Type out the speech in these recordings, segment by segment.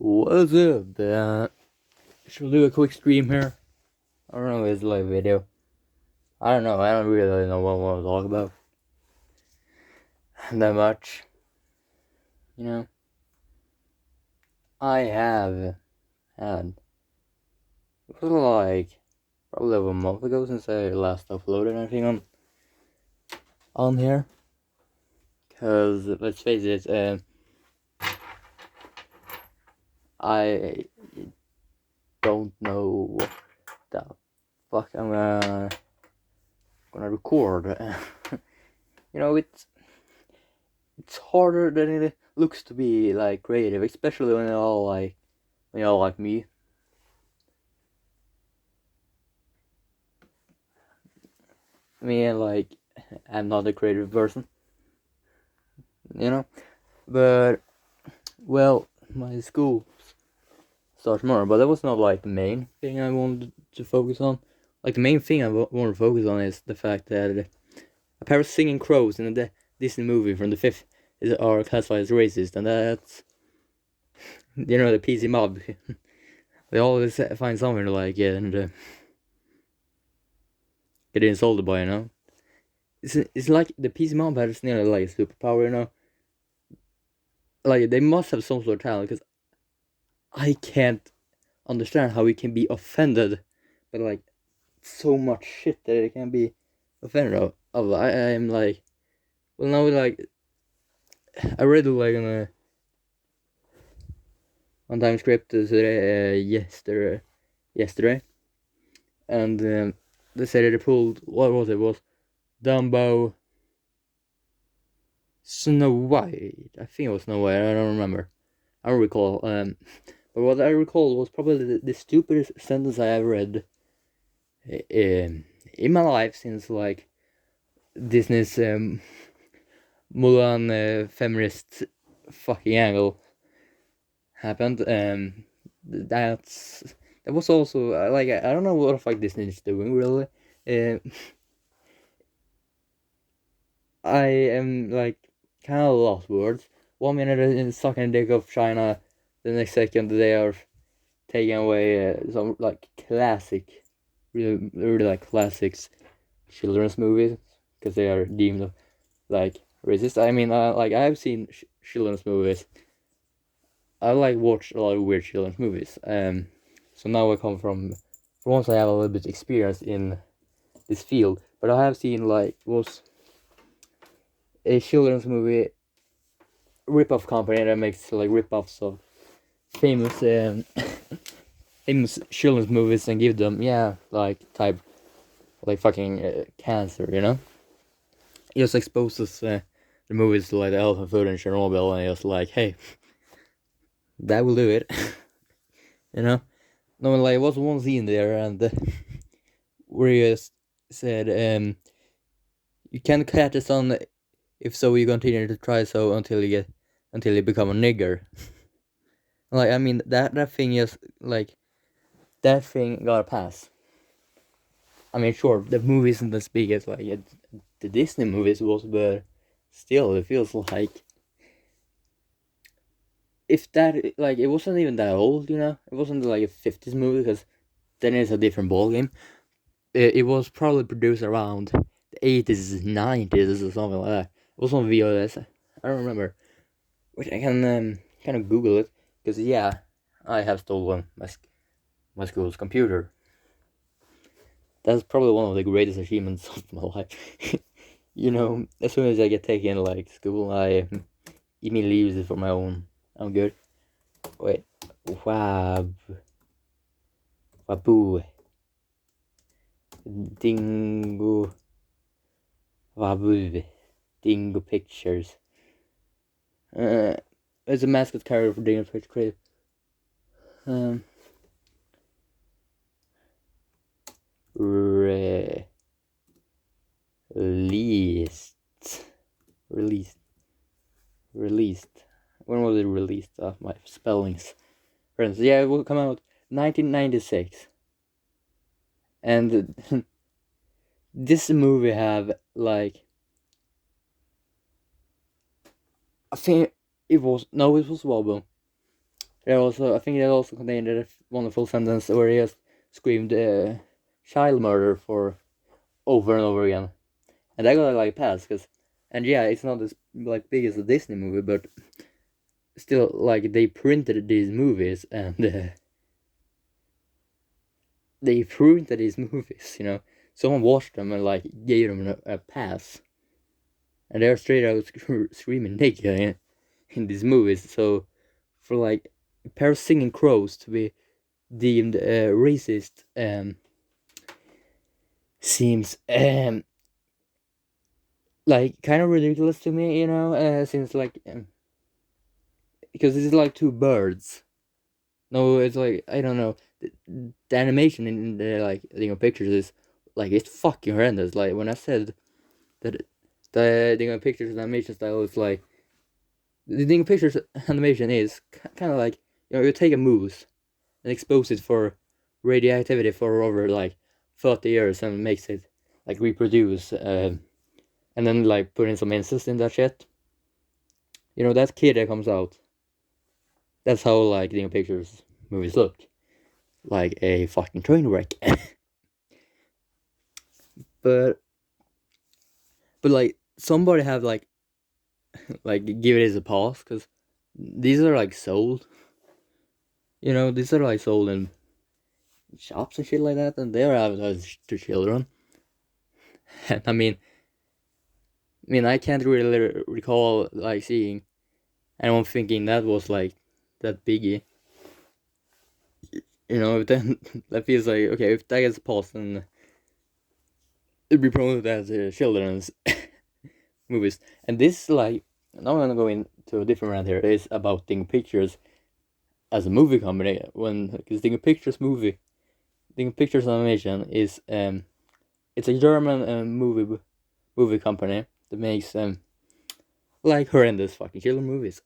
What's up? Should we do a quick stream here? I don't know if it's like a video. I don't know. I don't really know what I want to talk about that much. You know, I have had it was like probably over a month ago since I last uploaded anything on here. Cause let's face it, I don't know what the fuck I'm gonna record. It's harder than it looks to be like creative, especially when you're all like me. Like I'm not a creative person, you know. But well, my school starts tomorrow, but that was not like the main thing I wanted to focus on. Like the main thing I want to focus on is the fact that a pair of singing crows in a Disney movie from the fifth are classified as racist, and that's the PC mob. They always find something to like and get insulted by, It's like the PC mob has nearly like a superpower, Like they must have some sort of talent, because I can't understand how we can be offended by like so much shit that it can be offended of. I am like, well, now like I read like on time script today, yesterday, and they said they pulled, what was it? Was Dumbo, Snow White? I think it was Snow White. I don't remember. I don't recall. But what I recall was probably the stupidest sentence I ever read in my life since like Disney's Mulan feminist fucking angle happened. That was also like I don't know what the fuck Disney is doing really. I am like kind of lost words. 1 minute in sucking dick of China, the next second they are taking away some like classic, really like classics children's movies because they are deemed like racist. I mean, like I've seen children's movies. I like watch a lot of weird children's movies. So now I come from once I have a little bit experience in this field, but I have seen like was a children's movie rip-off company that makes like rip-offs of famous famous children's movies and give them like type like fucking cancer, He just exposes the movies to like the elephant food in Chernobyl, and he was like, hey, that will do it. No, like, was one scene there, and where he just said, you can catch the sun, if so you continue to try so until you become a nigger. Like, I mean, that thing is like, that thing got a pass. I mean, sure, the movie isn't as big as like the Disney movies was, but still, it feels like if that, like, it wasn't even that old, It wasn't like a 50s movie, because then it's a different ballgame. It was probably produced around the 80s, 90s, or something like that. It was on VHS. I don't remember. Which I can kind of Google it, because I have stolen my school's computer. That's probably one of the greatest achievements of my life. As soon as I get taken like school, I immediately use it for my own. I'm good. Wait, waboo, dingo, waboo, dingo pictures. It's a mascot character for Dingo Pictures. Released. When was it released? My spellings. Friends, it will come out 1996. And this movie have like, I think it was Wobble. I think it also contained a wonderful sentence where he just screamed child murder for over and over again, and that got like passed and yeah, it's not as like big as a Disney movie, but still, like, they printed these movies and they printed these movies, you know. Someone watched them and like gave them a pass, and they're straight out screaming naked in these movies. So for like a pair of singing crows to be deemed racist seems like kind of ridiculous to me, you know, since like because this is like two birds. No, it's like, I don't know, the animation in the like, you know, pictures is like, it's fucking horrendous. Like when I said that the you know, pictures animation style is like, the thing pictures animation is kind of like, you know, you take a moose and expose it for radioactivity for over like 30 years and makes it like reproduce, and then like put in some incest in that shit. You know, that kid that comes out, that's how like, you know, pictures movies look, like a fucking train wreck. but like somebody have like give it as a pause, because these are like sold, you know, these are like sold in shops and shit like that, and they're advertised to children. And I can't really recall like seeing anyone thinking that was like that biggie, you know. Then that feels like, okay, if that gets paused, then it'd be promoted as children's movies. And this, like, now I'm gonna go into a different rant here, is about Thing Pictures as a movie company. Because Thing Pictures Animation is it's a German movie company that makes like horrendous fucking killer movies.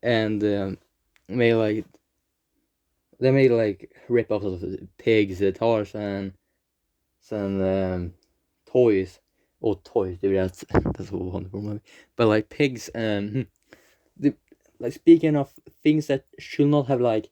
And made like they made like rip-offs of Pigs, Tarzan, and Toys. Oh, Toys, dude, that's a wonderful movie. But like Pigs, like, speaking of things that should not have like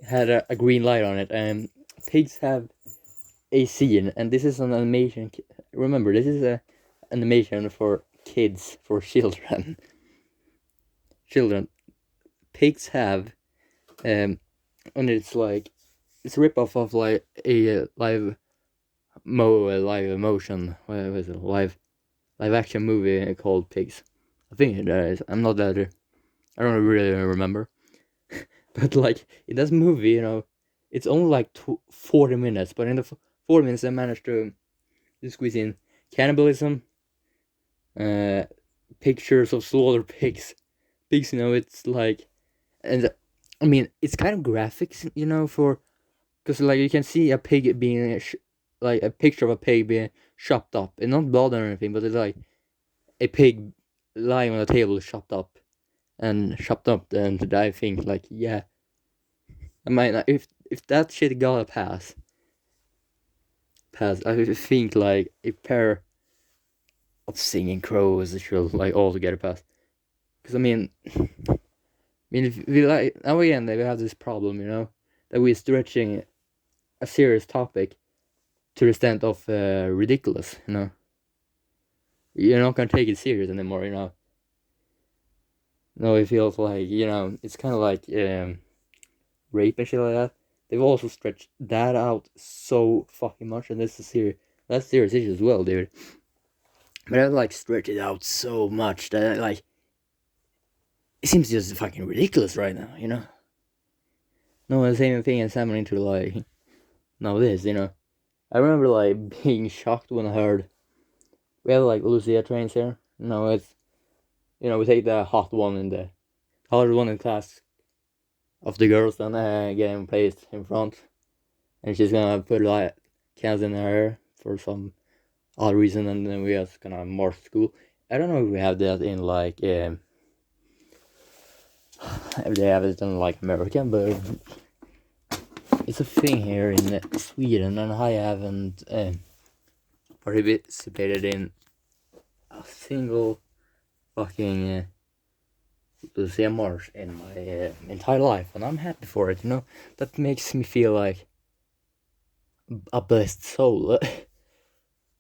had a green light on it, Pigs have a scene, and this is an animation. Remember, this is a animation for kids, for children. Children. Pigs have, and it's like, it's a rip off of like a live emotion. What was it? Live action movie called Pigs. I think it is. I'm not that. I don't really remember. But like in that movie, you know, it's only like 40 minutes, but in the 40 minutes they managed to squeeze in cannibalism, pictures of slaughtered pigs. Pigs, you know, it's like, and I mean, it's kind of graphics, you know, because like you can see a pig being like a picture of a pig being chopped up, and not blood or anything, but it's like a pig lying on a table chopped up, and I think like, yeah, I mean, if that shit got a pass, I think like a pair of singing crows should like all get a pass. Because if we like, now again, we have this problem, you know, that we're stretching a serious topic to the extent of ridiculous, you know. You're not gonna take it serious anymore, you know. No, it feels like, you know, it's kind of like rape and shit like that. They've also stretched that out so fucking much, and this is serious. That's serious issue as well, dude. But I like stretch it out so much that like it seems just fucking ridiculous right now, you know. No one's saying anything and salmon into like this, you know. I remember like being shocked when I heard we have like Lucia trains here. No, it's, you know, we take the hot one in class of the girls, then getting placed in front, and she's gonna put like cans in her hair for some odd reason, and then we just gonna march to school. I don't know if we have that in like if they have it in like America, but it's a thing here in Sweden, and I haven't participated in a single fucking Lucia Marsh in my entire life, and I'm happy for it. That makes me feel like a blessed soul.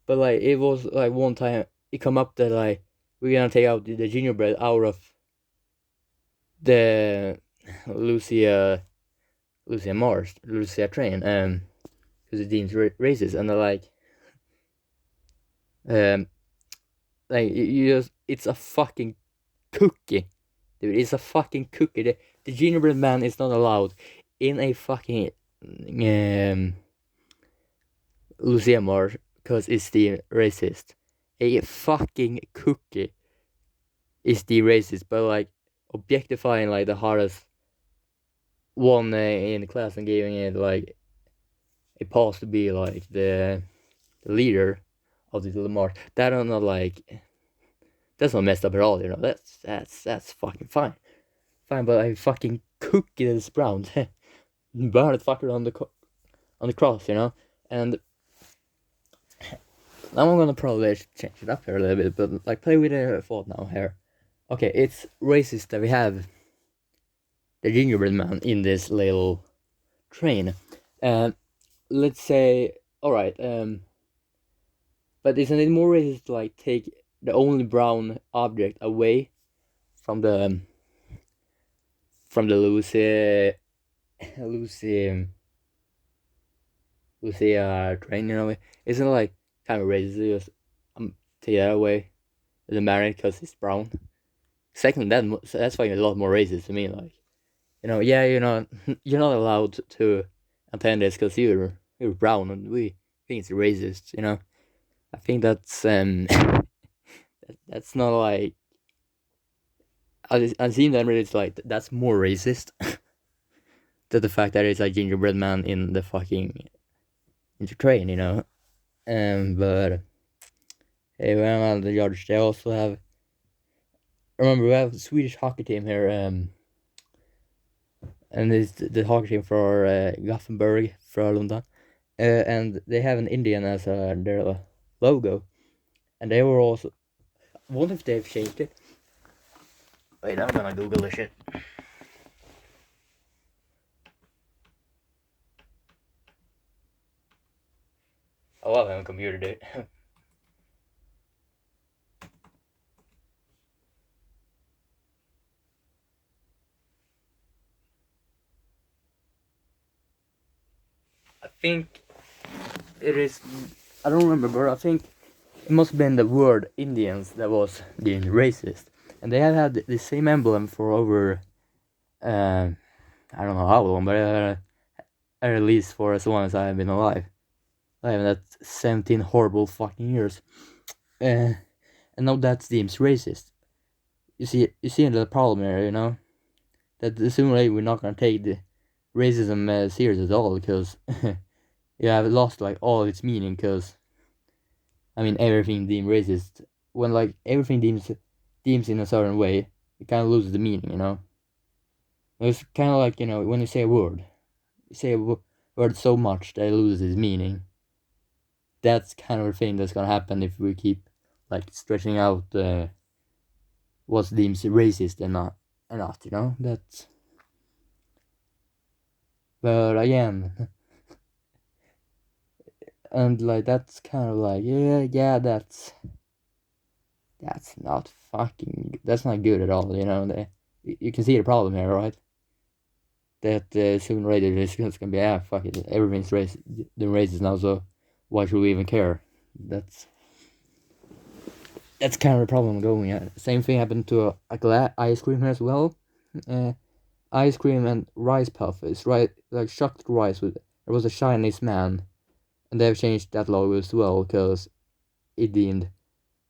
But like it was like one time it come up that like we're gonna take out the gingerbread out of the Lucia Lucia train, because it deems racist, and they're um, like you just it's a fucking cookie, dude. It's a fucking cookie. The gingerbread man is not allowed in a fucking Lucia Marsh because it's the racist. A fucking cookie is the racist, but like objectifying like the hardest one in the class and giving it like a pass to be like the leader of this little march. That are not like that's not messed up at all. That's fucking fine. Fine, but I fucking cookie that's brown, burn it fucker on the cross, and now I'm gonna probably change it up here a little bit, but like play with a thought now here. Okay, it's racist that we have the gingerbread man in this little train. Let's say, all right. But isn't it more racist to like take the only brown object away from the Lucy train? Isn't it like kind of racist to just take that away? Doesn't matter because it's brown. Second, that's fucking a lot more racist to me. Like, yeah, you're not allowed to attend this because you're brown and we think it's racist. I think that's that's not like I seen that it's like that's more racist than the fact that it's a gingerbread man in the fucking in the train. But hey, well, on the judge, they also have. Remember, we have a Swedish hockey team here, and it's the hockey team for Gothenburg, Frölunda, and they have an Indian as their logo, and they were also. I wonder if they've changed it. Wait, I'm gonna Google this shit. I love having a computer, dude. I think it is. I don't remember, but I think it must have been the word Indians that was being racist, and they have had the same emblem for over. I don't know how long, but at least for as long as I have been alive. I have that 17 horrible fucking years, and now that's deemed racist. You see the problem here, that sooner or later we're not gonna take the racism serious at all because you have lost like all its meaning. Because I mean everything deemed racist when like everything deems in a certain way, it kind of loses the meaning. It's kind of like when you say a word, you say a word so much that it loses its meaning. That's kind of a thing that's gonna happen if we keep like stretching out what's deemed racist and not. That's. But again, and like that's kind of like yeah that's not fucking that's not good at all. You can see the problem here, right? That sooner or later it's gonna be fuck it, everything's racist now, so why should we even care? That's kind of the problem going at. Same thing happened to a ice cream as well. Ice cream and rice puff is right like shucked rice with there was a Chinese man, and they've changed that logo as well because it deemed,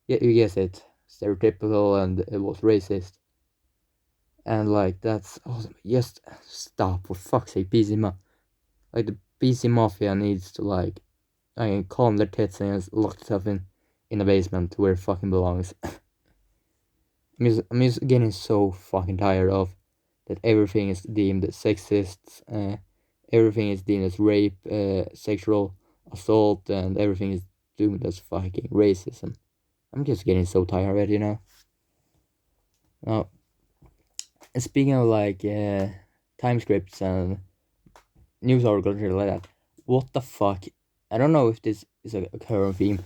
yeah, you guess it, stereotypical and it was racist. And like that's awesome. Just stop for fuck's sake, like the PC mafia needs to like calm their tits and just lock itself in the basement where it fucking belongs. I'm just getting so fucking tired of that everything is deemed sexist, everything is deemed as rape, sexual assault, and everything is deemed as fucking racism. I'm just getting so tired of it. Now, And speaking of like time scripts and news articles and shit like that, what the fuck? I don't know if this is a current theme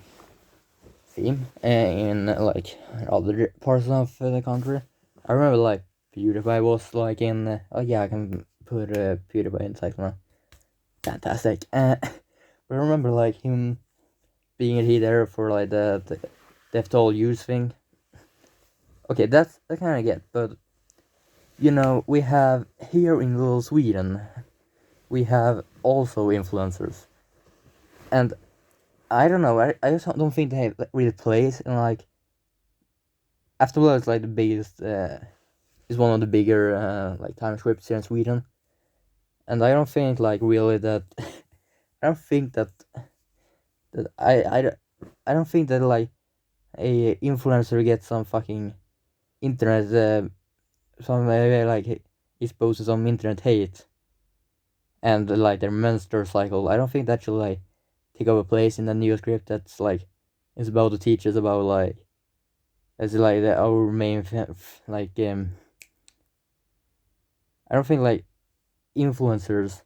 in like other parts of the country. I remember like PewDiePie was like in. Oh yeah, I can put PewDiePie in title now. Fantastic. But I remember like him being a there for like the Death Toll use thing. Okay, that's I kind of get, but you know we have here in little Sweden, we have also influencers, and I don't know. I just don't think they have really place in like. Afterwards, like the biggest is one of the bigger like time scripts here in Sweden, and I don't think like really that. I don't think that I don't think that like a influencer gets some fucking internet some like exposed to some internet hate and like their menstrual cycle. I don't think that should like take over place in the new script that's like is about to teach us about like as like our main like I don't think like influencers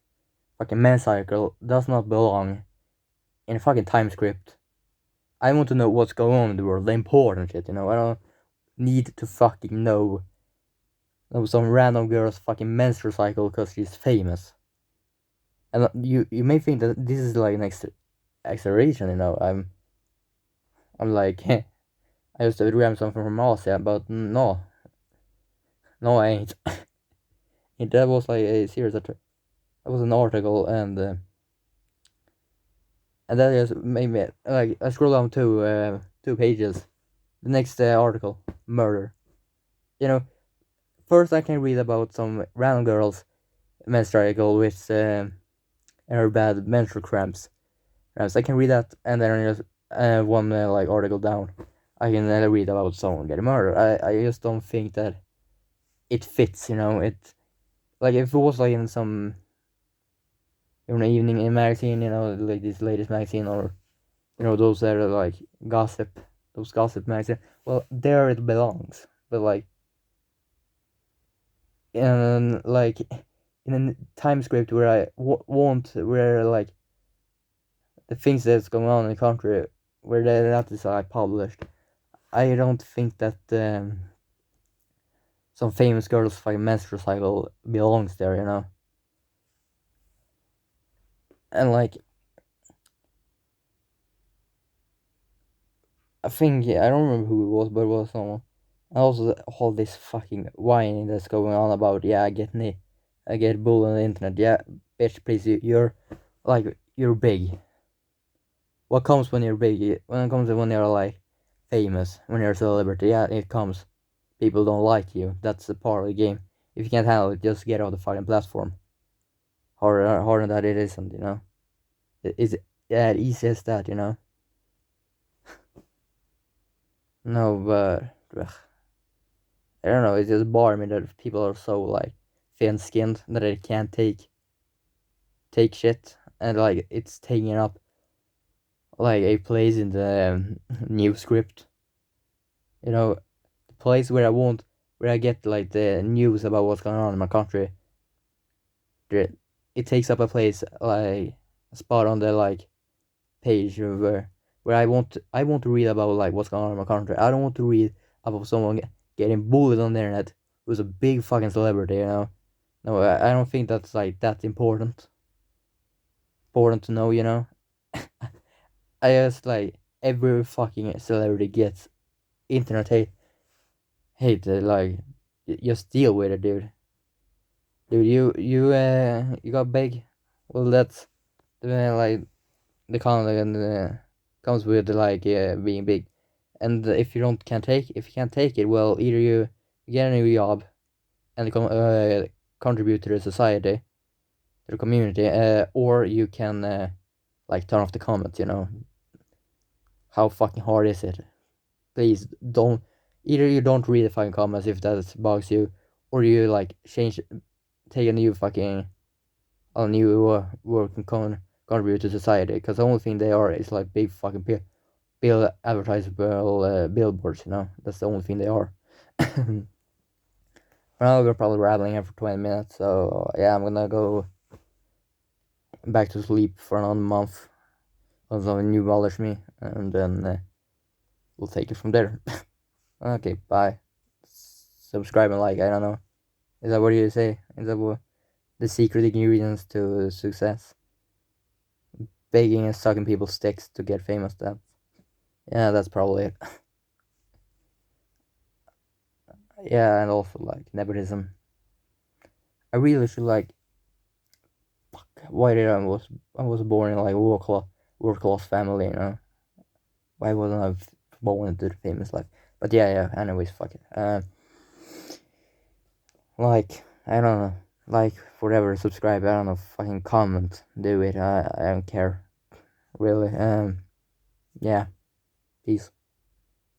fucking men's cycle does not belong in a fucking time script. I want to know what's going on in the world, the important shit, you know. I don't need to fucking know some random girl's fucking menstrual cycle because she's famous. And you may think that this is like an exaggeration, you know. I'm like I used to grab something from Asia, but no, I ain't. That was like a series that was an article, and that just made me like I scroll down two pages. The next article, murder. You know, first I can read about some random girl's menstrual cycle with her bad menstrual cramps. I can read that, and then just one like article down, I can read about someone getting murdered. I just don't think that it fits. You know, it like if it was like in some evening in magazine, you know, like this latest magazine, or you know those that are like gossip, those gossip magazine. Well, there it belongs. But like in like in a time script where I want where like the things that's going on in the country where that is like published. I don't think that some famous girl's fucking menstrual cycle belongs there, you know. And like I think I don't remember who it was, but it was someone. And also all this fucking whining that's going on about I get bullied on the internet. Yeah, bitch, please, you're like you're big. What comes when you're big? When it comes when you're like famous, when you're a celebrity, yeah, it comes. People don't like you. That's the part of the game. If you can't handle it, just get off the fucking platform. Harder than that it isn't, you know. It's yeah, easy as that, you know. No, but ugh, I don't know. It's just boring me that people are so like thin-skinned that they can't take shit, and like it's taking up like a place in the news script. You know, the place where where I get like the news about what's going on in my country. It takes up a place like a spot on the like page where I want to read about like what's going on in my country. I don't want to read about someone getting bullied on the internet who's a big fucking celebrity, you know. No, I don't think that's like that important. Important to know, you know. I just like every fucking celebrity gets internet hate like just deal with it, dude. Dude, you got big. Well, that's like the content comes with like being big, and if you don't can take if you can't take it, well, either you get a new job and contribute to the society, to the community, or you can like turn off the comments. You know how fucking hard is it? Please don't. Either you don't read the fucking comments if that bugs you, or you like take a new fucking a new work and contribute to society. Because the only thing they are is like big fucking advertisable billboards. You know, that's the only thing they are. Well, we're probably rambling here for 20 minutes, so yeah, I'm gonna go back to sleep for another month until something new bothers me, and then we'll take it from there. Okay, bye. Subscribe and like, I don't know. Is that what you say? Is that what the secret ingredients to success? Baking and sucking people's sticks to get famous, that. Yeah, that's probably it. Yeah, and also like nepotism. I really feel like, fuck, why did I was born in like work class family, you know? Why wasn't I born into the famous life? But yeah. Anyways, fuck it. Like, I don't know. Like, whatever, subscribe. I don't know. Fucking comment. Do it. I don't care. Really. Yeah. Peace.